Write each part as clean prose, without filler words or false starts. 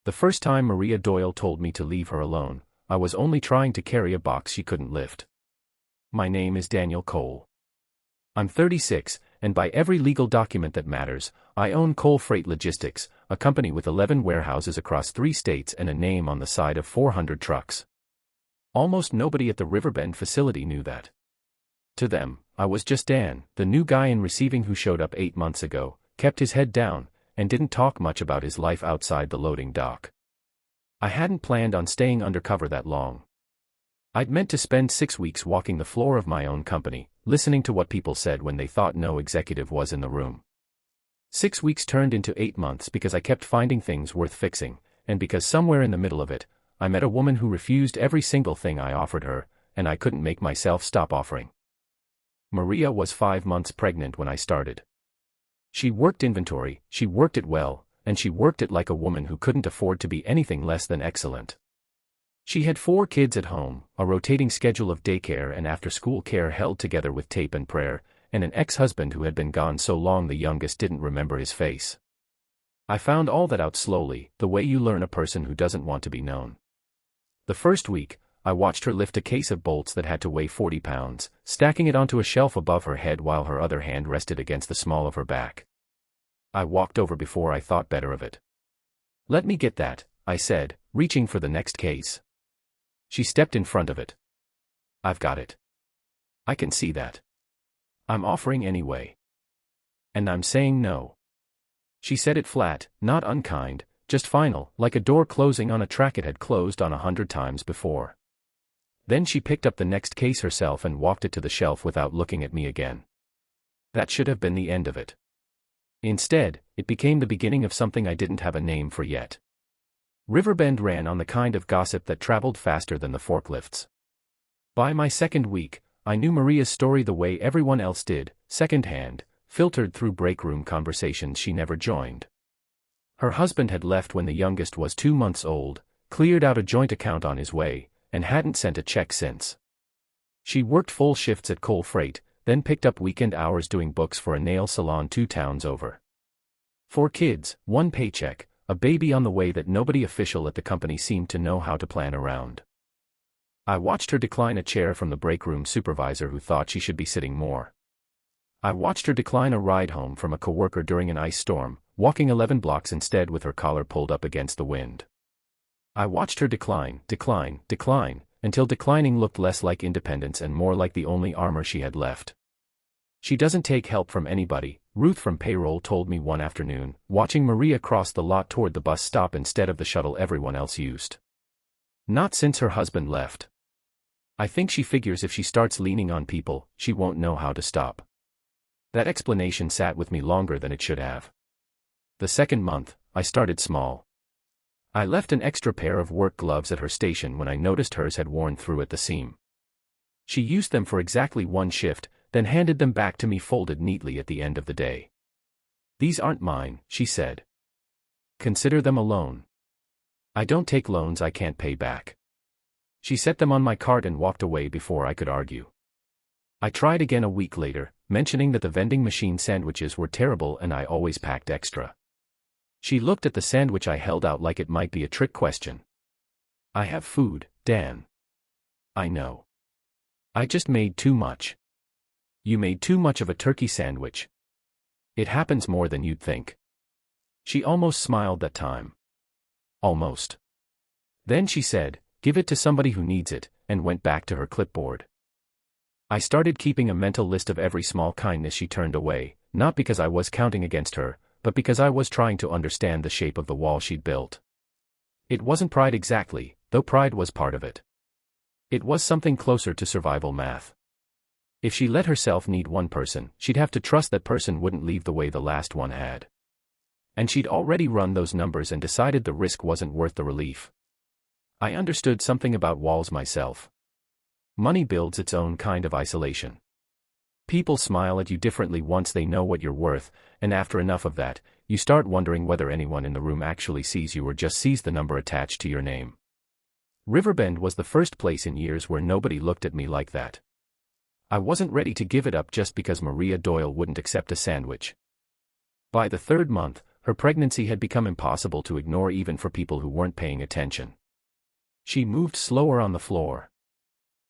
The first time Maria Doyle told me to leave her alone, I was only trying to carry a box she couldn't lift. My name is Daniel Cole. I'm 36, and by every legal document that matters, I own Cole Freight Logistics, a company with 11 warehouses across 3 states and a name on the side of 400 trucks. Almost nobody at the Riverbend facility knew that. To them, I was just Dan, the new guy in receiving who showed up 8 months ago, kept his head down, and didn't talk much about his life outside the loading dock. I hadn't planned on staying undercover that long. I'd meant to spend 6 weeks walking the floor of my own company, listening to what people said when they thought no executive was in the room. 6 weeks turned into 8 months because I kept finding things worth fixing, and because somewhere in the middle of it, I met a woman who refused every single thing I offered her, and I couldn't make myself stop offering. Maria was 5 months pregnant when I started. She worked inventory, she worked it well, and she worked it like a woman who couldn't afford to be anything less than excellent. She had 4 kids at home, a rotating schedule of daycare and after-school care held together with tape and prayer, and an ex-husband who had been gone so long the youngest didn't remember his face. I found all that out slowly, the way you learn a person who doesn't want to be known. The first week, I watched her lift a case of bolts that had to weigh 40 pounds, stacking it onto a shelf above her head while her other hand rested against the small of her back. I walked over before I thought better of it. "Let me get that," I said, reaching for the next case. She stepped in front of it. "I've got it. I can see that. I'm offering anyway. And I'm saying no." She said it flat, not unkind, just final, like a door closing on a track it had closed on 100 times before. Then she picked up the next case herself and walked it to the shelf without looking at me again. That should have been the end of it. Instead, it became the beginning of something I didn't have a name for yet. Riverbend ran on the kind of gossip that traveled faster than the forklifts. By my second week, I knew Maria's story the way everyone else did, secondhand, filtered through break-room conversations she never joined. Her husband had left when the youngest was 2 months old, cleared out a joint account on his way, and hadn't sent a check since. She worked full shifts at Cole Freight, then picked up weekend hours doing books for a nail salon 2 towns over. 4 kids, 1 paycheck, a baby on the way that nobody official at the company seemed to know how to plan around. I watched her decline a chair from the break-room supervisor who thought she should be sitting more. I watched her decline a ride home from a coworker during an ice storm, walking 11 blocks instead with her collar pulled up against the wind. I watched her decline, until declining looked less like independence and more like the only armor she had left. "She doesn't take help from anybody," Ruth from payroll told me one afternoon, watching Maria cross the lot toward the bus stop instead of the shuttle everyone else used. "Not since her husband left. I think she figures if she starts leaning on people, she won't know how to stop." That explanation sat with me longer than it should have. The second month, I started small. I left an extra pair of work gloves at her station when I noticed hers had worn through at the seam. She used them for exactly 1 shift, then handed them back to me folded neatly at the end of the day. "These aren't mine," she said. "Consider them a loan. I don't take loans I can't pay back." She set them on my cart and walked away before I could argue. I tried again a week later, mentioning that the vending machine sandwiches were terrible and I always packed extra. She looked at the sandwich I held out like it might be a trick question. "I have food, Dan." "I know. I just made too much." "You made too much of a turkey sandwich. It happens more than you'd think." She almost smiled that time. Almost. Then she said, "Give it to somebody who needs it," and went back to her clipboard. I started keeping a mental list of every small kindness she turned away, not because I was counting against her, but because I was trying to understand the shape of the wall she'd built. It wasn't pride exactly, though pride was part of it. It was something closer to survival math. If she let herself need one person, she'd have to trust that person wouldn't leave the way the last one had. And she'd already run those numbers and decided the risk wasn't worth the relief. I understood something about walls myself. Money builds its own kind of isolation. People smile at you differently once they know what you're worth, and after enough of that, you start wondering whether anyone in the room actually sees you or just sees the number attached to your name. Riverbend was the first place in years where nobody looked at me like that. I wasn't ready to give it up just because Maria Doyle wouldn't accept a sandwich. By the 3rd month, Her pregnancy had become impossible to ignore even for people who weren't paying attention. She moved slower on the floor.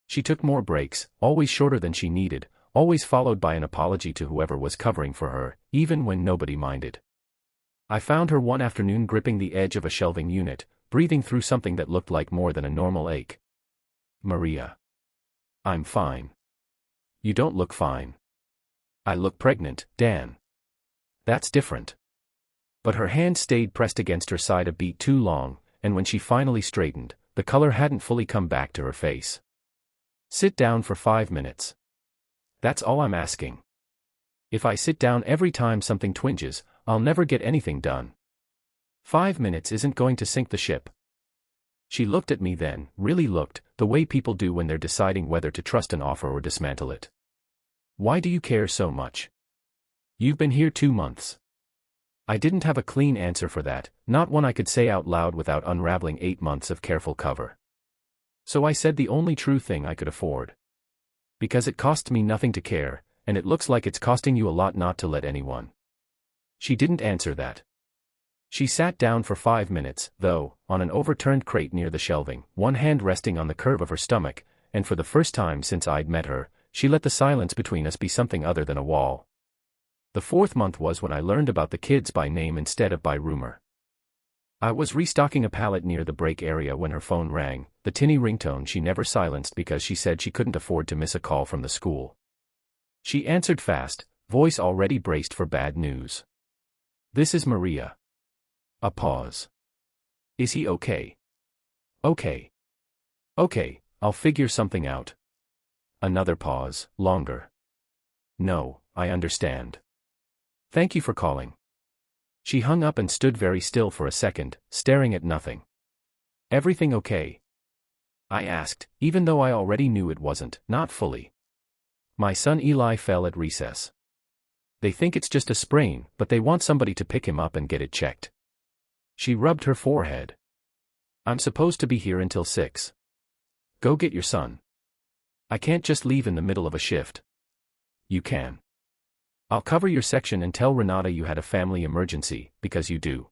She took more breaks, always shorter than she needed, always followed by an apology to whoever was covering for her, even when nobody minded. I found her one afternoon gripping the edge of a shelving unit, breathing through something that looked like more than a normal ache. "Maria. I'm fine." "You don't look fine." "I look pregnant, Dan." "That's different." But her hand stayed pressed against her side a beat too long, and when she finally straightened, the color hadn't fully come back to her face. "Sit down for 5 minutes. That's all I'm asking. If I sit down every time something twinges, I'll never get anything done. 5 minutes isn't going to sink the ship." She looked at me then, really looked, the way people do when they're deciding whether to trust an offer or dismantle it. "Why do you care so much? You've been here 2 months." I didn't have a clean answer for that, not one I could say out loud without unraveling 8 months of careful cover. So I said the only true thing I could afford. "Because it costs me nothing to care, and it looks like it's costing you a lot not to let anyone." She didn't answer that. She sat down for 5 minutes, though, on an overturned crate near the shelving, one hand resting on the curve of her stomach, and for the first time since I'd met her, she let the silence between us be something other than a wall. The 4th month was when I learned about the kids by name instead of by rumor. I was restocking a pallet near the break area when her phone rang, the tinny ringtone she never silenced because she said she couldn't afford to miss a call from the school. She answered fast, voice already braced for bad news. "This is Maria." A pause. "Is he okay?" "Okay. Okay, I'll figure something out." Another pause, longer. "No, I understand. Thank you for calling." She hung up and stood very still for a second, staring at nothing. "Everything okay?" I asked, even though I already knew it wasn't, not fully. "My son Eli fell at recess. They think it's just a sprain, but they want somebody to pick him up and get it checked." She rubbed her forehead. "I'm supposed to be here until 6. Go get your son." "I can't just leave in the middle of a shift." "You can. I'll cover your section and tell Renata you had a family emergency, because you do."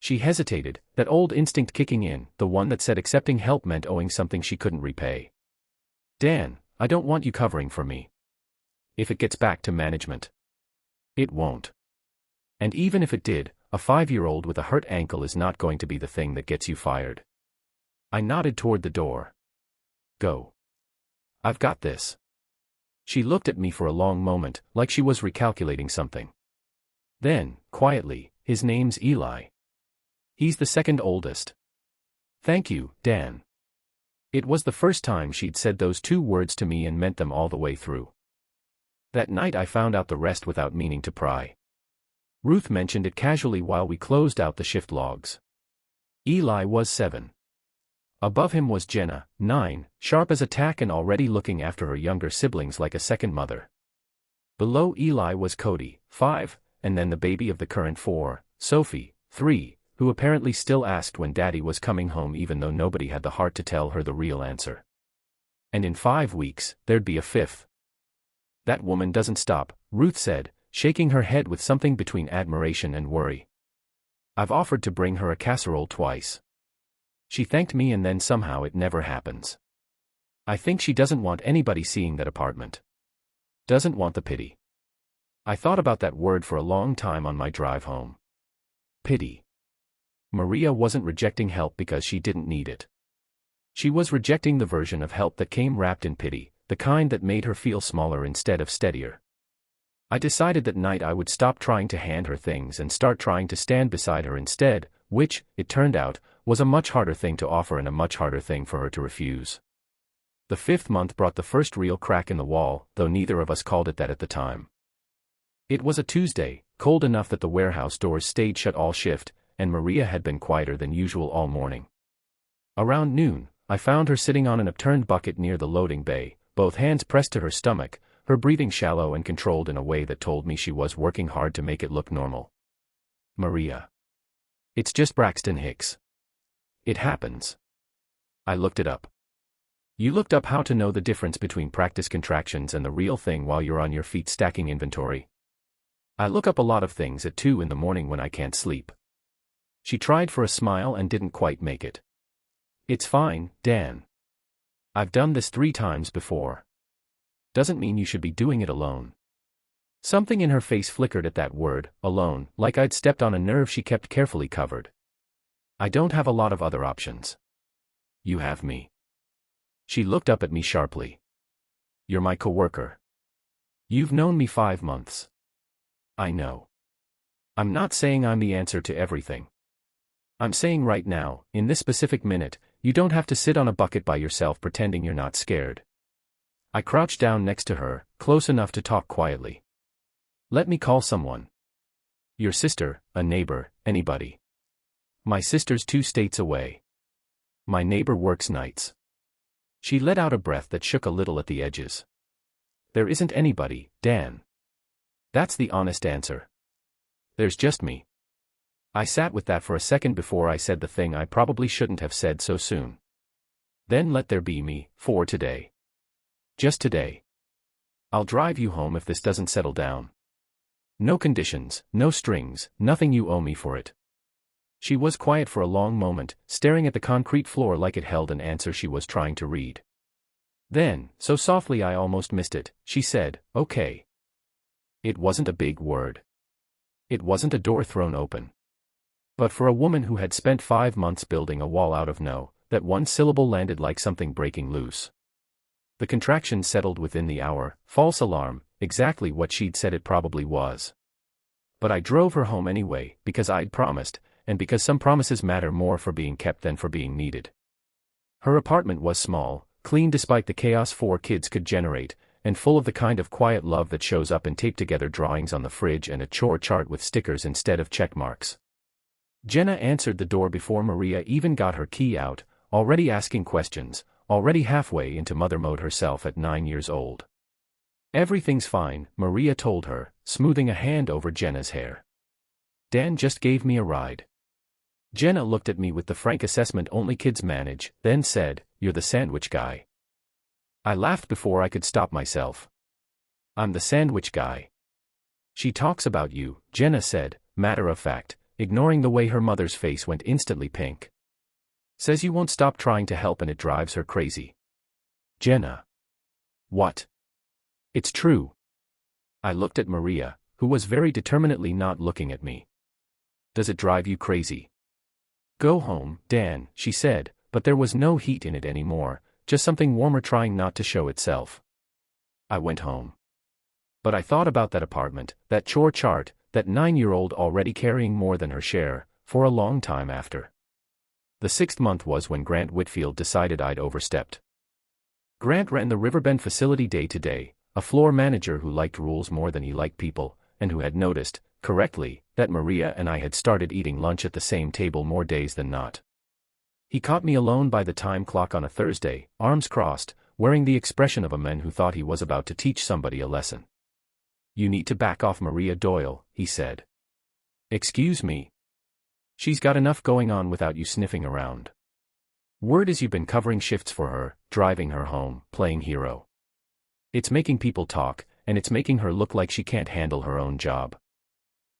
She hesitated, that old instinct kicking in, the one that said accepting help meant owing something she couldn't repay. "Dan, I don't want you covering for me. If it gets back to management." "It won't. And even if it did, a 5-year-old with a hurt ankle is not going to be the thing that gets you fired." I nodded toward the door. "Go. I've got this." She looked at me for a long moment, like she was recalculating something. Then, quietly, "His name's Eli. He's the 2nd oldest." "Thank you, Dan." It was the first time she'd said those 2 words to me and meant them all the way through. That night I found out the rest without meaning to pry. Ruth mentioned it casually while we closed out the shift logs. Eli was 7. Above him was Jenna, 9, sharp as a tack and already looking after her younger siblings like a second mother. Below Eli was Cody, 5, and then the baby of the current 4, Sophie, 3, who apparently still asked when Daddy was coming home even though nobody had the heart to tell her the real answer. And in 5 weeks, there'd be a 5th. "That woman doesn't stop," Ruth said, shaking her head with something between admiration and worry. "I've offered to bring her a casserole twice. She thanked me and then somehow it never happens. I think she doesn't want anybody seeing that apartment. Doesn't want the pity." I thought about that word for a long time on my drive home. Pity. Maria wasn't rejecting help because she didn't need it. She was rejecting the version of help that came wrapped in pity, the kind that made her feel smaller instead of steadier. I decided that night I would stop trying to hand her things and start trying to stand beside her instead, which, it turned out, was a much harder thing to offer and a much harder thing for her to refuse. The 5th month brought the first real crack in the wall, though neither of us called it that at the time. It was a Tuesday, cold enough that the warehouse doors stayed shut all shift, and Maria had been quieter than usual all morning. Around noon, I found her sitting on an upturned bucket near the loading bay, both hands pressed to her stomach, her breathing shallow and controlled in a way that told me she was working hard to make it look normal. "Maria. It's just Braxton Hicks. It happens." I looked it up. "You looked up how to know the difference between practice contractions and the real thing while you're on your feet stacking inventory?" I look up a lot of things at 2 in the morning when I can't sleep. She tried for a smile and didn't quite make it. It's fine, Dan. I've done this 3 times before. Doesn't mean you should be doing it alone. Something in her face flickered at that word, alone, like I'd stepped on a nerve she kept carefully covered. I don't have a lot of other options. You have me. She looked up at me sharply. You're my coworker. You've known me 5 months. I know. I'm not saying I'm the answer to everything. I'm saying right now, in this specific minute, you don't have to sit on a bucket by yourself pretending you're not scared. I crouched down next to her, close enough to talk quietly. Let me call someone. Your sister, a neighbor, anybody. My sister's 2 states away. My neighbor works nights. She let out a breath that shook a little at the edges. There isn't anybody, Dan. That's the honest answer. There's just me. I sat with that for a second before I said the thing I probably shouldn't have said so soon. Then let there be me, for today. Just today. I'll drive you home if this doesn't settle down. No conditions, no strings, nothing you owe me for it. She was quiet for a long moment, staring at the concrete floor like it held an answer she was trying to read. Then, so softly I almost missed it, she said, okay. It wasn't a big word. It wasn't a door thrown open. But for a woman who had spent 5 months building a wall out of no, that one syllable landed like something breaking loose. The contraction settled within the hour, false alarm, exactly what she'd said it probably was. But I drove her home anyway, because I'd promised, and because some promises matter more for being kept than for being needed. Her apartment was small, clean despite the chaos 4 kids could generate, and full of the kind of quiet love that shows up in taped-together drawings on the fridge and a chore chart with stickers instead of check marks. Jenna answered the door before Maria even got her key out, already asking questions, already halfway into mother mode herself at 9 years old. Everything's fine, Maria told her, smoothing a hand over Jenna's hair. Dan just gave me a ride. Jenna looked at me with the frank assessment only kids manage, then said, "You're the sandwich guy." I laughed before I could stop myself. I'm the sandwich guy. She talks about you, Jenna said, matter of fact, ignoring the way her mother's face went instantly pink. Says you won't stop trying to help and it drives her crazy. Jenna. What? It's true. I looked at Maria, who was very determinedly not looking at me. Does it drive you crazy? Go home, Dan, she said, but there was no heat in it anymore, just something warmer trying not to show itself. I went home. But I thought about that apartment, that chore chart, that 9-year-old already carrying more than her share, for a long time after. The 6th month was when Grant Whitfield decided I'd overstepped. Grant ran the Riverbend facility day to day, a floor manager who liked rules more than he liked people, and who had noticed, correctly, that Maria and I had started eating lunch at the same table more days than not. He caught me alone by the time clock on a Thursday, arms crossed, wearing the expression of a man who thought he was about to teach somebody a lesson. You need to back off Maria Doyle, he said. Excuse me. She's got enough going on without you sniffing around. Word is you've been covering shifts for her, driving her home, playing hero. It's making people talk, and it's making her look like she can't handle her own job.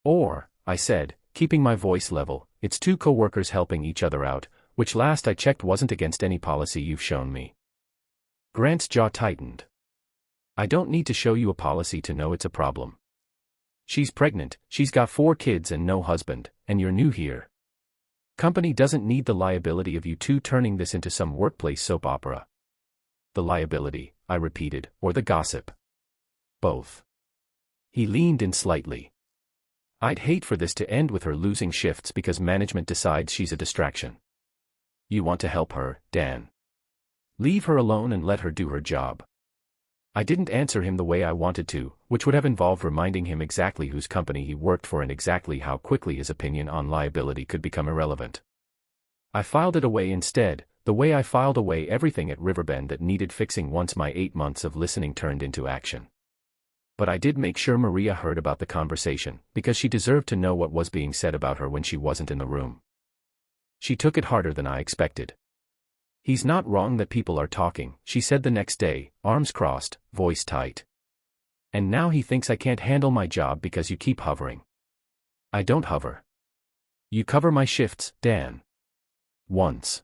Or, I said, keeping my voice level, it's 2 coworkers helping each other out, which last I checked wasn't against any policy you've shown me. Grant's jaw tightened. I don't need to show you a policy to know it's a problem. She's pregnant, she's got 4 kids and no husband, and you're new here. Company doesn't need the liability of you 2 turning this into some workplace soap opera. The liability, I repeated, or the gossip? Both. He leaned in slightly. I'd hate for this to end with her losing shifts because management decides she's a distraction. You want to help her, Dan. Leave her alone and let her do her job. I didn't answer him the way I wanted to, which would have involved reminding him exactly whose company he worked for and exactly how quickly his opinion on liability could become irrelevant. I filed it away instead, the way I filed away everything at Riverbend that needed fixing once my 8 months of listening turned into action. But I did make sure Maria heard about the conversation, because she deserved to know what was being said about her when she wasn't in the room. She took it harder than I expected. He's not wrong that people are talking, she said the next day, arms crossed, voice tight. And now he thinks I can't handle my job because you keep hovering. I don't hover. You cover my shifts, Dan. Once.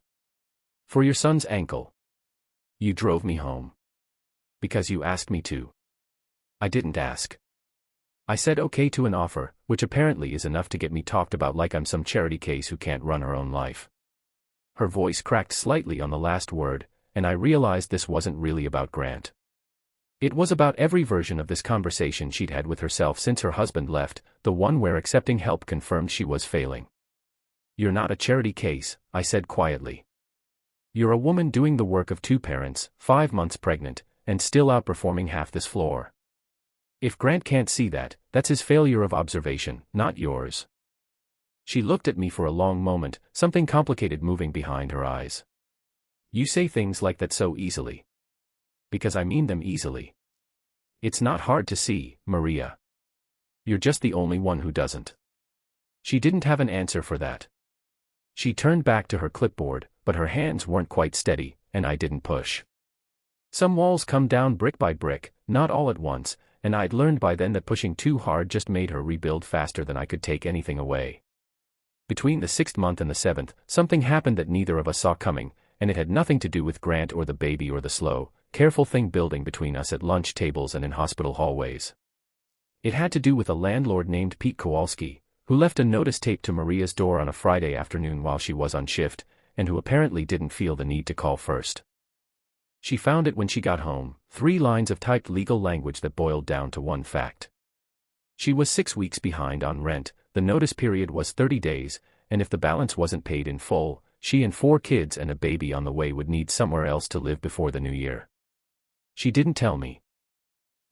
For your son's ankle. You drove me home. Because you asked me to. I didn't ask. I said okay to an offer, which apparently is enough to get me talked about like I'm some charity case who can't run her own life. Her voice cracked slightly on the last word, and I realized this wasn't really about Grant. It was about every version of this conversation she'd had with herself since her husband left, the one where accepting help confirmed she was failing. You're not a charity case, I said quietly. You're a woman doing the work of two parents, 5 months pregnant, and still outperforming half this floor. If Grant can't see that, that's his failure of observation, not yours. She looked at me for a long moment, something complicated moving behind her eyes. You say things like that so easily. Because I mean them easily. It's not hard to see, Maria. You're just the only one who doesn't. She didn't have an answer for that. She turned back to her clipboard, but her hands weren't quite steady, and I didn't push. Some walls come down brick by brick, not all at once, and I'd learned by then that pushing too hard just made her rebuild faster than I could take anything away. Between the 6th month and the 7th, something happened that neither of us saw coming, and it had nothing to do with Grant or the baby or the slow, careful thing building between us at lunch tables and in hospital hallways. It had to do with a landlord named Pete Kowalski, who left a notice taped to Maria's door on a Friday afternoon while she was on shift, and who apparently didn't feel the need to call first. She found it when she got home, 3 lines of typed legal language that boiled down to one fact. She was 6 weeks behind on rent, the notice period was 30 days, and if the balance wasn't paid in full, she and 4 kids and a baby on the way would need somewhere else to live before the new year. She didn't tell me.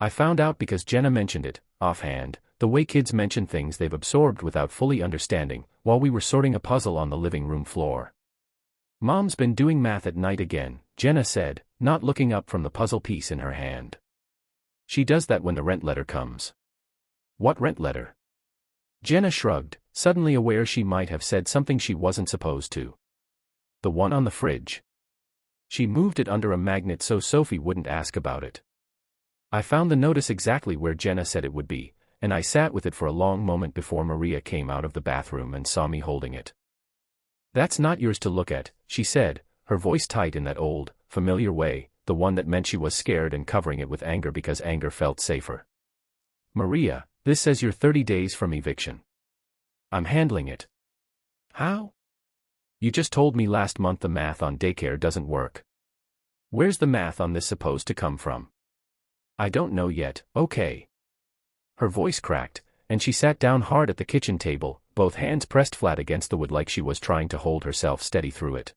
I found out because Jenna mentioned it, offhand, the way kids mention things they've absorbed without fully understanding, while we were sorting a puzzle on the living room floor. Mom's been doing math at night again, Jenna said, not looking up from the puzzle piece in her hand. She does that when the rent letter comes. What rent letter? Jenna shrugged, suddenly aware she might have said something she wasn't supposed to. The one on the fridge. She moved it under a magnet so Sophie wouldn't ask about it. I found the notice exactly where Jenna said it would be, and I sat with it for a long moment before Maria came out of the bathroom and saw me holding it. That's not yours to look at, she said, her voice tight in that old, familiar way, the one that meant she was scared and covering it with anger because anger felt safer. Maria, this says you're 30 days from eviction. I'm handling it. How? You just told me last month the math on daycare doesn't work. Where's the math on this supposed to come from? I don't know yet, okay. Her voice cracked, and she sat down hard at the kitchen table, both hands pressed flat against the wood like she was trying to hold herself steady through it.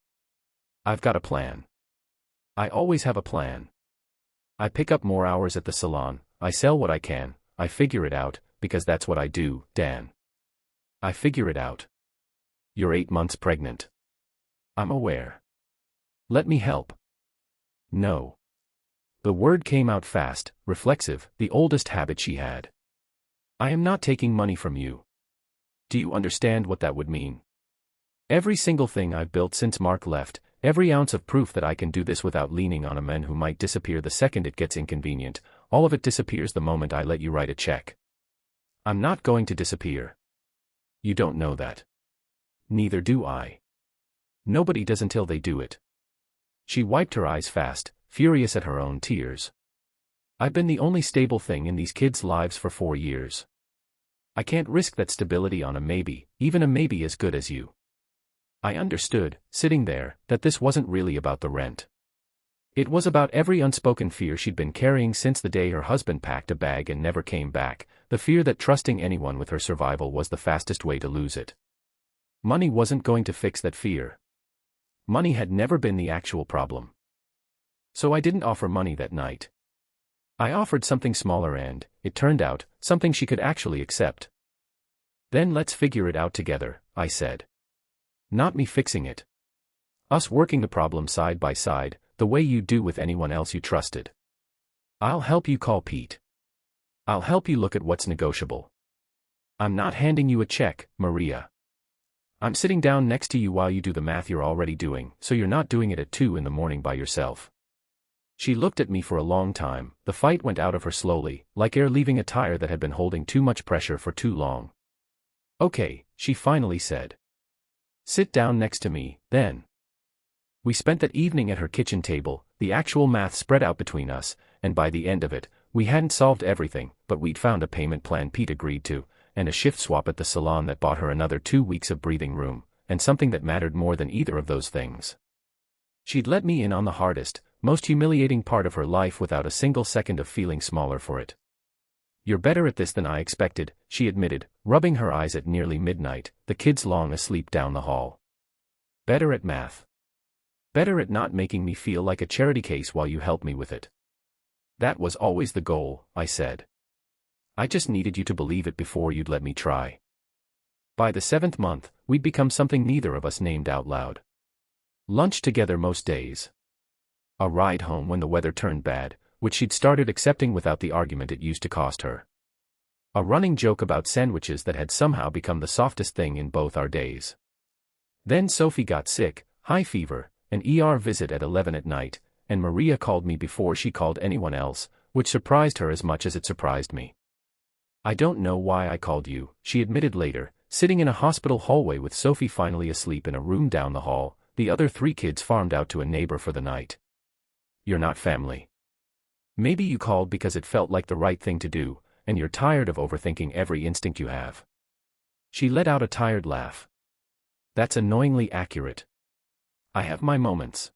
I've got a plan. I always have a plan. I pick up more hours at the salon, I sell what I can, I figure it out, because that's what I do, Dan. I figure it out. You're 8 months pregnant. I'm aware. Let me help. No. The word came out fast, reflexive, the oldest habit she had. I am not taking money from you. Do you understand what that would mean? Every single thing I've built since Mark left, every ounce of proof that I can do this without leaning on a man who might disappear the second it gets inconvenient, all of it disappears the moment I let you write a check. I'm not going to disappear. You don't know that. Neither do I. Nobody does until they do it. She wiped her eyes fast, furious at her own tears. I've been the only stable thing in these kids' lives for 4 years. I can't risk that stability on a maybe, even a maybe as good as you. I understood, sitting there, that this wasn't really about the rent. It was about every unspoken fear she'd been carrying since the day her husband packed a bag and never came back, the fear that trusting anyone with her survival was the fastest way to lose it. Money wasn't going to fix that fear. Money had never been the actual problem. So I didn't offer money that night. I offered something smaller and, it turned out, something she could actually accept. Then let's figure it out together, I said. Not me fixing it. Us working the problem side by side, the way you do with anyone else you trusted. I'll help you call Pete. I'll help you look at what's negotiable. I'm not handing you a check, Maria. I'm sitting down next to you while you do the math you're already doing, so you're not doing it at 2 in the morning by yourself. She looked at me for a long time. The fight went out of her slowly, like air leaving a tire that had been holding too much pressure for too long. "Okay," she finally said. "Sit down next to me, then." We spent that evening at her kitchen table, the actual math spread out between us, and by the end of it, we hadn't solved everything, but we'd found a payment plan Pete agreed to, and a shift swap at the salon that bought her another 2 weeks of breathing room, and something that mattered more than either of those things. She'd let me in on the hardest, most humiliating part of her life without a single second of feeling smaller for it. "You're better at this than I expected," she admitted, rubbing her eyes at nearly midnight, the kids long asleep down the hall. "Better at math. Better at not making me feel like a charity case while you help me with it." "That was always the goal," I said. "I just needed you to believe it before you'd let me try." By the 7th month, we'd become something neither of us named out loud. Lunch together most days. A ride home when the weather turned bad, which she'd started accepting without the argument it used to cost her. A running joke about sandwiches that had somehow become the softest thing in both our days. Then Sophie got sick, high fever, an ER visit at 11 at night, and Maria called me before she called anyone else, which surprised her as much as it surprised me. "I don't know why I called you," she admitted later, sitting in a hospital hallway with Sophie finally asleep in a room down the hall, the other 3 kids farmed out to a neighbor for the night. "You're not family. Maybe you called because it felt like the right thing to do, and you're tired of overthinking every instinct you have." She let out a tired laugh. "That's annoyingly accurate. I have my moments."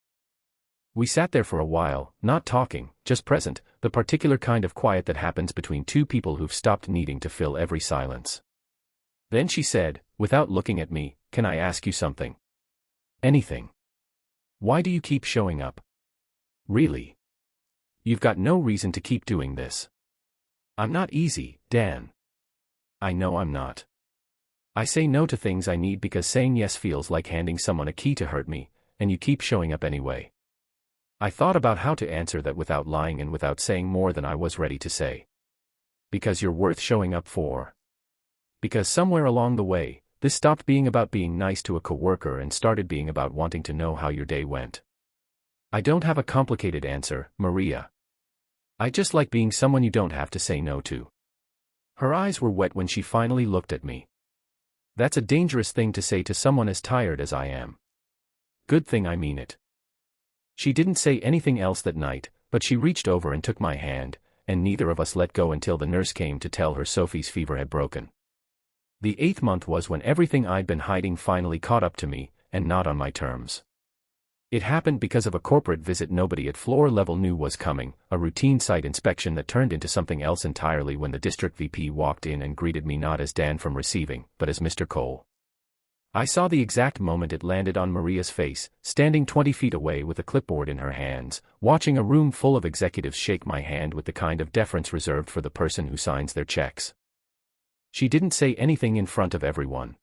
We sat there for a while, not talking, just present, the particular kind of quiet that happens between two people who've stopped needing to fill every silence. Then she said, without looking at me, "Can I ask you something?" "Anything." "Why do you keep showing up?" "Really? You've got no reason to keep doing this." "I'm not easy, Dan." "I know I'm not. I say no to things I need because saying yes feels like handing someone a key to hurt me, and you keep showing up anyway." I thought about how to answer that without lying and without saying more than I was ready to say. "Because you're worth showing up for." Because somewhere along the way, this stopped being about being nice to a coworker and started being about wanting to know how your day went. "I don't have a complicated answer, Maria. I just like being someone you don't have to say no to." Her eyes were wet when she finally looked at me. "That's a dangerous thing to say to someone as tired as I am." "Good thing I mean it." She didn't say anything else that night, but she reached over and took my hand, and neither of us let go until the nurse came to tell her Sophie's fever had broken. The 8th month was when everything I'd been hiding finally caught up to me, and not on my terms. It happened because of a corporate visit nobody at floor level knew was coming, a routine site inspection that turned into something else entirely when the district VP walked in and greeted me not as Dan from receiving, but as Mr. Cole. I saw the exact moment it landed on Maria's face, standing 20 feet away with a clipboard in her hands, watching a room full of executives shake my hand with the kind of deference reserved for the person who signs their checks. She didn't say anything in front of everyone.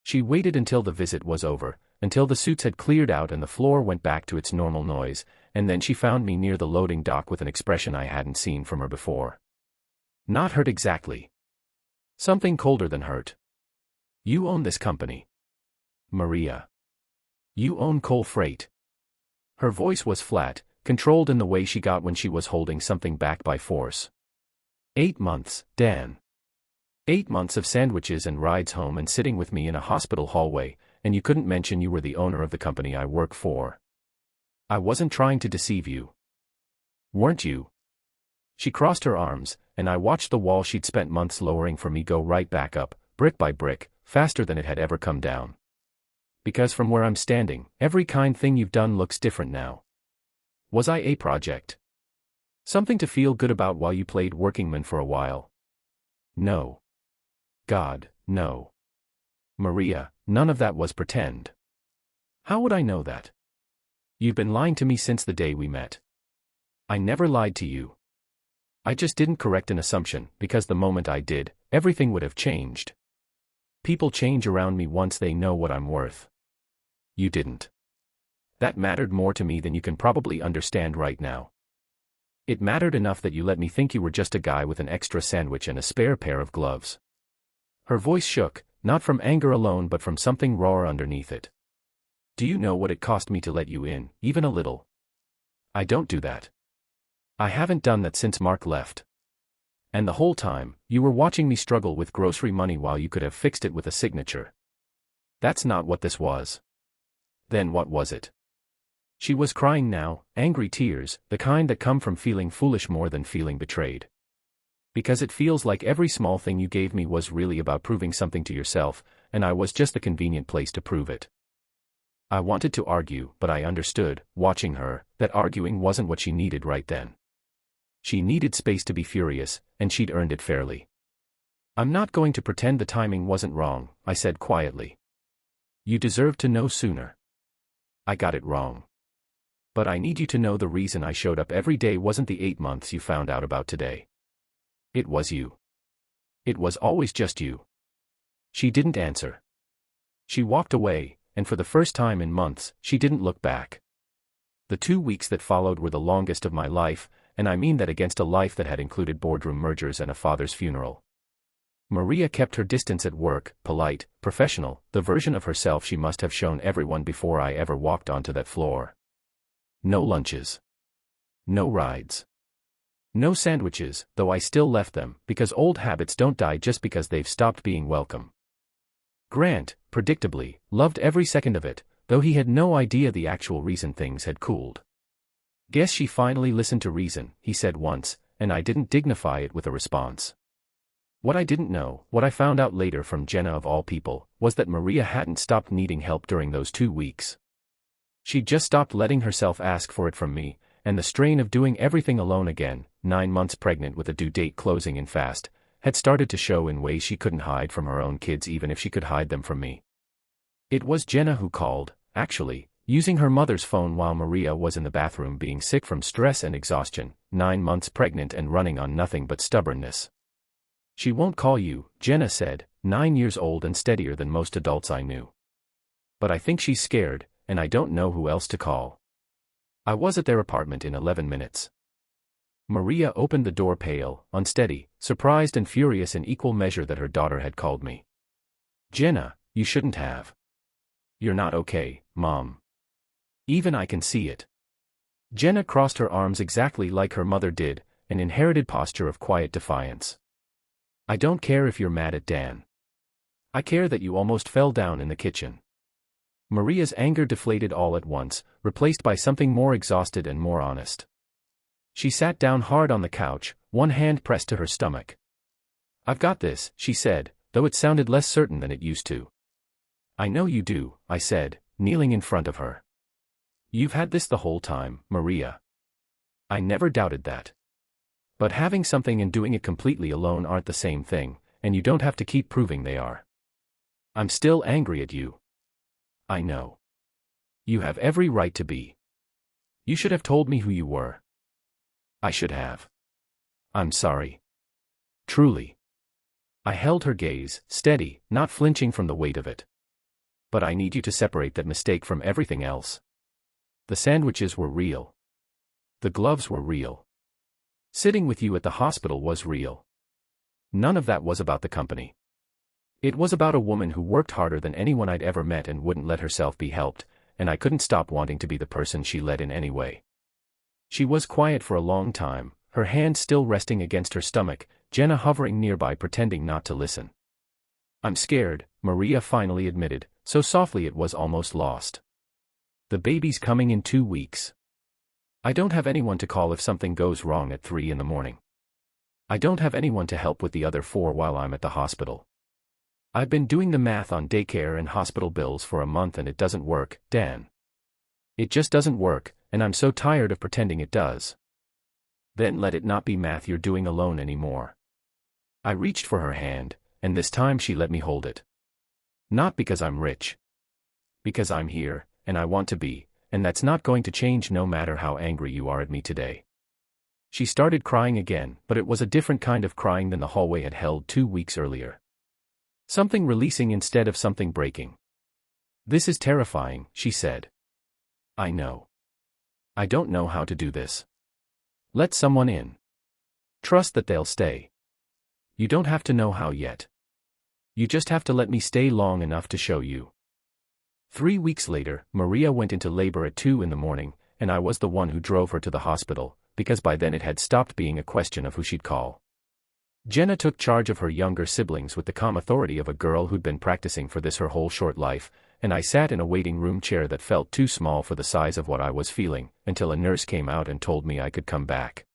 She waited until the visit was over, until the suits had cleared out and the floor went back to its normal noise, and then she found me near the loading dock with an expression I hadn't seen from her before. Not hurt exactly. Something colder than hurt. "You own this company, Maria. You own Cole Freight." Her voice was flat, controlled in the way she got when she was holding something back by force. 8 months, Dan. 8 months of sandwiches and rides home and sitting with me in a hospital hallway, and you couldn't mention you were the owner of the company I work for. I wasn't trying to deceive you. Weren't you? She crossed her arms, and I watched the wall she'd spent months lowering for me go right back up, brick by brick, faster than it had ever come down. Because from where I'm standing, every kind thing you've done looks different now. Was I a project? Something to feel good about while you played workingman for a while? No. God, no. Maria, none of that was pretend. How would I know that? You've been lying to me since the day we met. I never lied to you. I just didn't correct an assumption, because the moment I did, everything would have changed. People change around me once they know what I'm worth. You didn't. That mattered more to me than you can probably understand right now. It mattered enough that you let me think you were just a guy with an extra sandwich and a spare pair of gloves. Her voice shook, not from anger alone but from something rawer underneath it. Do you know what it cost me to let you in, even a little? I don't do that. I haven't done that since Mark left. And the whole time, you were watching me struggle with grocery money while you could have fixed it with a signature. That's not what this was. Then what was it? She was crying now, angry tears, the kind that come from feeling foolish more than feeling betrayed. Because it feels like every small thing you gave me was really about proving something to yourself, and I was just the convenient place to prove it. I wanted to argue, but I understood, watching her, that arguing wasn't what she needed right then. She needed space to be furious, and she'd earned it fairly. I'm not going to pretend the timing wasn't wrong, I said quietly. You deserved to know sooner. I got it wrong. But I need you to know the reason I showed up every day wasn't the 8 months you found out about today. It was you. It was always just you. She didn't answer. She walked away, and for the first time in months, she didn't look back. The 2 weeks that followed were the longest of my life, and I mean that against a life that had included boardroom mergers and a father's funeral. Maria kept her distance at work, polite, professional, the version of herself she must have shown everyone before I ever walked onto that floor. No lunches. No rides. No sandwiches, though I still left them, because old habits don't die just because they've stopped being welcome. Grant, predictably, loved every second of it, though he had no idea the actual reason things had cooled. Guess she finally listened to reason, he said once, and I didn't dignify it with a response. What I didn't know, what I found out later from Jenna of all people, was that Maria hadn't stopped needing help during those 2 weeks. She'd just stopped letting herself ask for it from me, and the strain of doing everything alone again, 9 months pregnant with a due date closing in fast, had started to show in ways she couldn't hide from her own kids even if she could hide them from me. It was Jenna who called, actually, using her mother's phone while Maria was in the bathroom being sick from stress and exhaustion, 9 months pregnant and running on nothing but stubbornness. She won't call you, Jenna said, 9 years old and steadier than most adults I knew. But I think she's scared, and I don't know who else to call. I was at their apartment in 11 minutes. Maria opened the door pale, unsteady, surprised and furious in equal measure that her daughter had called me. Jenna, you shouldn't have. You're not okay, Mom. Even I can see it. Jenna crossed her arms exactly like her mother did, an inherited posture of quiet defiance. I don't care if you're mad at Dan. I care that you almost fell down in the kitchen. Maria's anger deflated all at once, replaced by something more exhausted and more honest. She sat down hard on the couch, one hand pressed to her stomach. I've got this, she said, though it sounded less certain than it used to. I know you do, I said, kneeling in front of her. You've had this the whole time, Maria. I never doubted that. But having something and doing it completely alone aren't the same thing, and you don't have to keep proving they are. I'm still angry at you. I know. You have every right to be. You should have told me who you were. I should have. I'm sorry. Truly. I held her gaze, steady, not flinching from the weight of it. But I need you to separate that mistake from everything else. The sandwiches were real. The gloves were real. Sitting with you at the hospital was real. None of that was about the company. It was about a woman who worked harder than anyone I'd ever met and wouldn't let herself be helped, and I couldn't stop wanting to be the person she let in anyway. She was quiet for a long time, her hand still resting against her stomach, Jenna hovering nearby pretending not to listen. I'm scared, Maria finally admitted, so softly it was almost lost. The baby's coming in 2 weeks. I don't have anyone to call if something goes wrong at 3 in the morning. I don't have anyone to help with the other 4 while I'm at the hospital. I've been doing the math on daycare and hospital bills for a month and it doesn't work, Dan. It just doesn't work, and I'm so tired of pretending it does. Then let it not be math you're doing alone anymore. I reached for her hand, and this time she let me hold it. Not because I'm rich. Because I'm here, and I want to be, and that's not going to change no matter how angry you are at me today. She started crying again, but it was a different kind of crying than the hallway had held 2 weeks earlier. Something releasing instead of something breaking. This is terrifying, she said. I know. I don't know how to do this. Let someone in. Trust that they'll stay. You don't have to know how yet. You just have to let me stay long enough to show you. 3 weeks later, Maria went into labor at 2 in the morning, and I was the one who drove her to the hospital, because by then it had stopped being a question of who she'd call. Jenna took charge of her younger siblings with the calm authority of a girl who'd been practicing for this her whole short life, and I sat in a waiting room chair that felt too small for the size of what I was feeling, until a nurse came out and told me I could come back.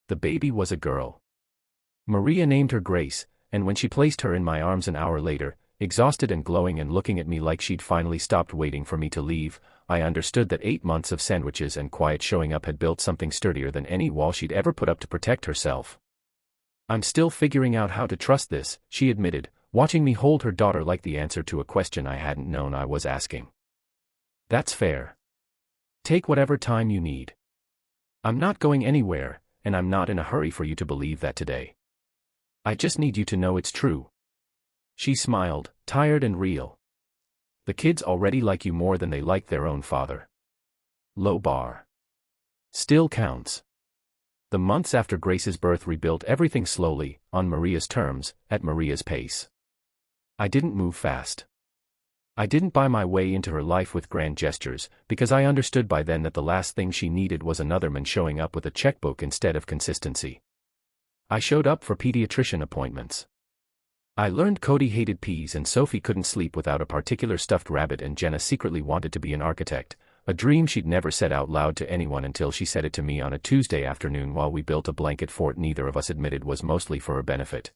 The baby was a girl. Maria named her Grace, and when she placed her in my arms an hour later, exhausted and glowing and looking at me like she'd finally stopped waiting for me to leave, I understood that 8 months of sandwiches and quiet showing up had built something sturdier than any wall she'd ever put up to protect herself. "I'm still figuring out how to trust this," she admitted, watching me hold her daughter like the answer to a question I hadn't known I was asking. "That's fair. Take whatever time you need. I'm not going anywhere, and I'm not in a hurry for you to believe that today. I just need you to know it's true." She smiled, tired and real. "The kids already like you more than they like their own father. Low bar. Still counts." The months after Grace's birth rebuilt everything slowly, on Maria's terms, at Maria's pace. I didn't move fast. I didn't buy my way into her life with grand gestures, because I understood by then that the last thing she needed was another man showing up with a checkbook instead of consistency. I showed up for pediatrician appointments. I learned Cody hated peas and Sophie couldn't sleep without a particular stuffed rabbit, and Jenna secretly wanted to be an architect, a dream she'd never said out loud to anyone until she said it to me on a Tuesday afternoon while we built a blanket fort neither of us admitted was mostly for her benefit.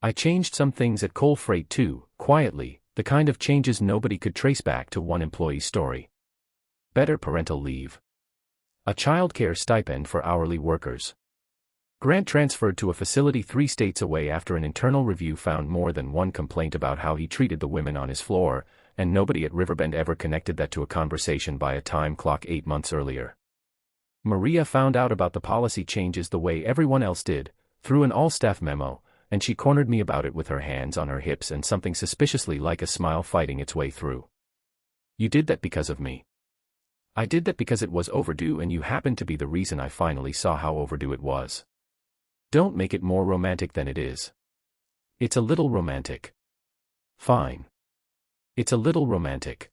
I changed some things at Coal Freight too, quietly, the kind of changes nobody could trace back to one employee's story. Better parental leave. A childcare stipend for hourly workers. Grant transferred to a facility 3 states away after an internal review found more than one complaint about how he treated the women on his floor, and nobody at Riverbend ever connected that to a conversation by a time clock 8 months earlier. Maria found out about the policy changes the way everyone else did, through an all-staff memo, and she cornered me about it with her hands on her hips and something suspiciously like a smile fighting its way through. "You did that because of me." "I did that because it was overdue and you happened to be the reason I finally saw how overdue it was." "Don't make it more romantic than it is." "It's a little romantic." "Fine. It's a little romantic."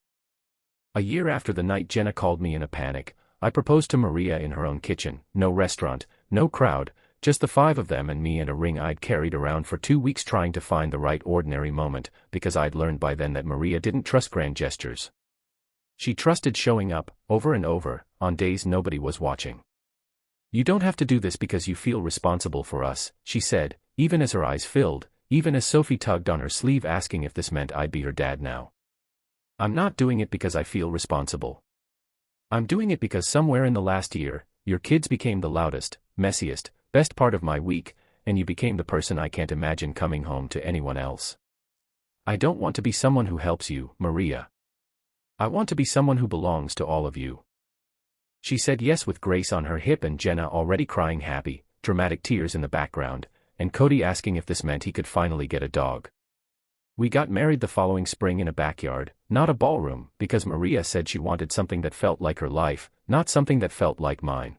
A year after the night Jenna called me in a panic, I proposed to Maria in her own kitchen, no restaurant, no crowd, just the 5 of them and me and a ring I'd carried around for 2 weeks trying to find the right ordinary moment, because I'd learned by then that Maria didn't trust grand gestures. She trusted showing up, over and over, on days nobody was watching. "You don't have to do this because you feel responsible for us," she said, even as her eyes filled, even as Sophie tugged on her sleeve asking if this meant I'd be her dad now. "I'm not doing it because I feel responsible. I'm doing it because somewhere in the last year, your kids became the loudest, messiest, best part of my week, and you became the person I can't imagine coming home to anyone else. I don't want to be someone who helps you, Maria. I want to be someone who belongs to all of you." She said yes with Grace on her hip and Jenna already crying happy, dramatic tears in the background, and Cody asking if this meant he could finally get a dog. We got married the following spring in a backyard, not a ballroom, because Maria said she wanted something that felt like her life, not something that felt like mine.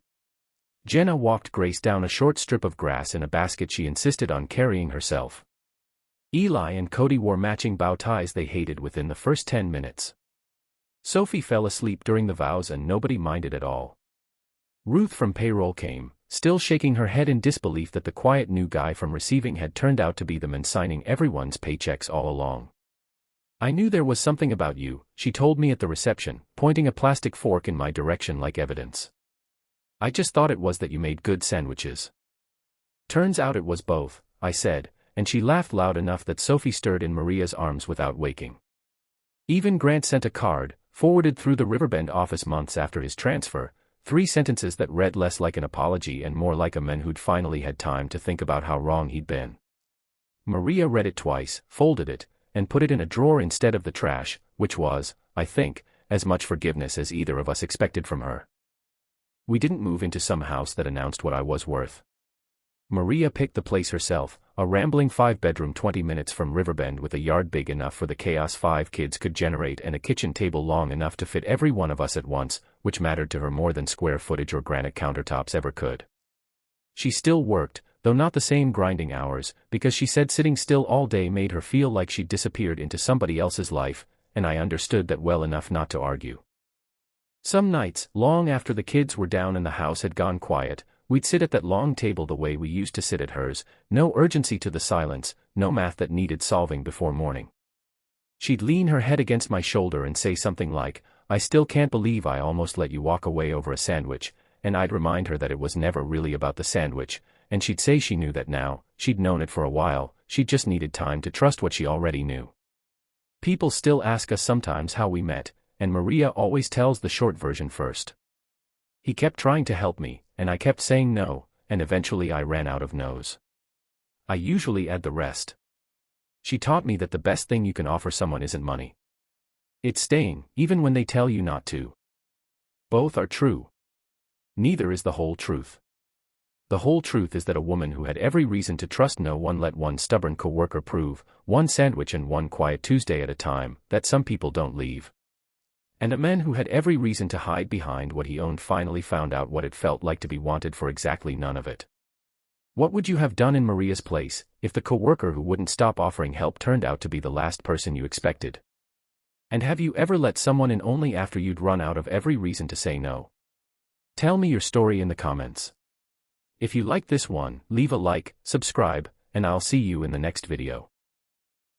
Jenna walked Grace down a short strip of grass in a basket she insisted on carrying herself. Eli and Cody wore matching bow ties they hated within the first 10 minutes. Sophie fell asleep during the vows and nobody minded at all. Ruth from payroll came, still shaking her head in disbelief that the quiet new guy from receiving had turned out to be the man signing everyone's paychecks all along. "I knew there was something about you," she told me at the reception, pointing a plastic fork in my direction like evidence. "I just thought it was that you made good sandwiches." "Turns out it was both," I said, and she laughed loud enough that Sophie stirred in Maria's arms without waking. Even Grant sent a card, forwarded through the Riverbend office months after his transfer, 3 sentences that read less like an apology and more like a man who'd finally had time to think about how wrong he'd been. Maria read it twice, folded it, and put it in a drawer instead of the trash, which was, I think, as much forgiveness as either of us expected from her. We didn't move into some house that announced what I was worth. Maria picked the place herself, a rambling 5-bedroom 20 minutes from Riverbend with a yard big enough for the chaos 5 kids could generate and a kitchen table long enough to fit every one of us at once, which mattered to her more than square footage or granite countertops ever could. She still worked, though not the same grinding hours, because she said sitting still all day made her feel like she'd disappeared into somebody else's life, and I understood that well enough not to argue. Some nights, long after the kids were down and the house had gone quiet, we'd sit at that long table the way we used to sit at hers, no urgency to the silence, no math that needed solving before morning. She'd lean her head against my shoulder and say something like, "I still can't believe I almost let you walk away over a sandwich," and I'd remind her that it was never really about the sandwich, and she'd say she knew that now, she'd known it for a while, she just needed time to trust what she already knew. People still ask us sometimes how we met, and Maria always tells the short version first. He kept trying to help me, and I kept saying no, and eventually I ran out of no's. I usually add the rest. She taught me that the best thing you can offer someone isn't money. It's staying, even when they tell you not to. Both are true. Neither is the whole truth. The whole truth is that a woman who had every reason to trust no one let one stubborn coworker prove, one sandwich and one quiet Tuesday at a time, that some people don't leave. And a man who had every reason to hide behind what he owned finally found out what it felt like to be wanted for exactly none of it. What would you have done in Maria's place, if the coworker who wouldn't stop offering help turned out to be the last person you expected? And have you ever let someone in only after you'd run out of every reason to say no? Tell me your story in the comments. If you liked this one, leave a like, subscribe, and I'll see you in the next video.